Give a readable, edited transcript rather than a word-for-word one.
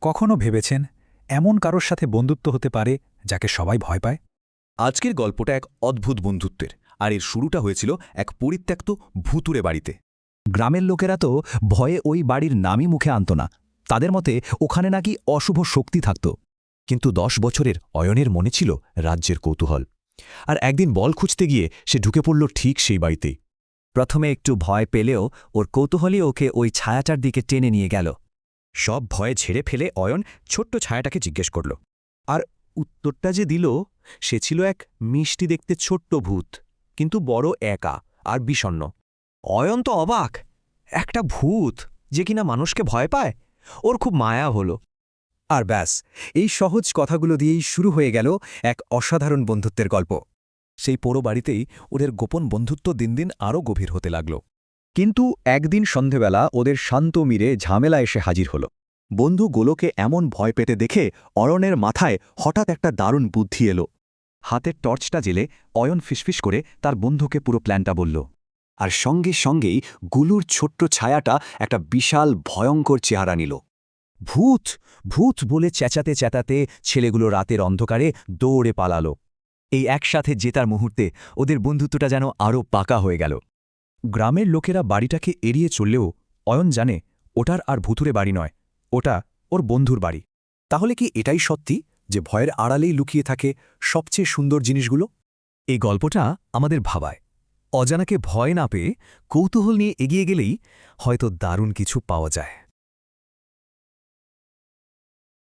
কখনো ভেবেছেন এমন কারোর সাথে বন্ধুত্ব হতে পারে যাকে সবাই ভয় পায়? আজকের গল্পটা এক অদ্ভুত বন্ধুত্বের, আর এর শুরুটা হয়েছিল এক পরিত্যক্ত ভুতুড়ে বাড়িতে। গ্রামের লোকেরা তো ভয়ে ওই বাড়ির নামই মুখে আনত না। তাদের মতে ওখানে নাকি অশুভ শক্তি থাকত। কিন্তু 10 বছরের অয়নের মনে ছিল রাজ্যের কৌতূহল, আর একদিন বল খুঁজতে গিয়ে সে ঢুকে পড়ল ঠিক সেই বাড়িতেই। প্রথমে একটু ভয় পেলেও ওর কৌতূহলই ওকে ওই ছায়াটার দিকে টেনে নিয়ে গেল। সব ভয়ে ঝেড়ে ফেলে অয়ন ছোট্ট ছায়াটাকে জিজ্ঞেস করল, আর উত্তরটা যে দিল সে ছিল এক মিষ্টি দেখতে ছোট্ট ভূত, কিন্তু বড় একা আর বিষণ্ণ। অয়ন তো অবাক, একটা ভূত যে কিনা মানুষকে ভয় পায়, ওর খুব মায়া হলো। আর ব্যাস, এই সহজ কথাগুলো দিয়েই শুরু হয়ে গেল এক অসাধারণ বন্ধুত্বের গল্প। সেই পোড়ো বাড়িতেই ওদের গোপন বন্ধুত্ব দিন দিন আরও গভীর হতে লাগল। কিন্তু একদিন সন্ধেবেলা ওদের শান্ত মিরে ঝামেলা এসে হাজির হল। বন্ধু গোলোকে এমন ভয় পেতে দেখে অরণের মাথায় হঠাৎ একটা দারুণ বুদ্ধি এলো। হাতের টর্চটা জেলে অয়ন ফিসফিস করে তার বন্ধুকে পুরো প্ল্যানটা বলল। আর সঙ্গে সঙ্গেই গুলুর ছোট্ট ছায়াটা একটা বিশাল ভয়ঙ্কর চেহারা নিল। ভূত ভূত বলে চেঁচাতে চেঁচাতে ছেলেগুলো রাতের অন্ধকারে দৌড়ে পালালো। এই একসাথে জেতার মুহূর্তে ওদের বন্ধুত্বটা যেন আরও পাকা হয়ে গেল। গ্রামের লোকেরা বাড়িটাকে এড়িয়ে চললেও অয়ন জানে ওটার আর ভুতুরে বাড়ি নয়, ওটা ওর বন্ধুর বাড়ি। তাহলে কি এটাই সত্যি যে ভয়ের আড়ালেই লুকিয়ে থাকে সবচেয়ে সুন্দর জিনিসগুলো? এই গল্পটা আমাদের ভাবায় অজানাকে ভয় না পেয়ে কৌতূহল নিয়ে এগিয়ে গেলেই হয়তো দারুণ কিছু পাওয়া যায়।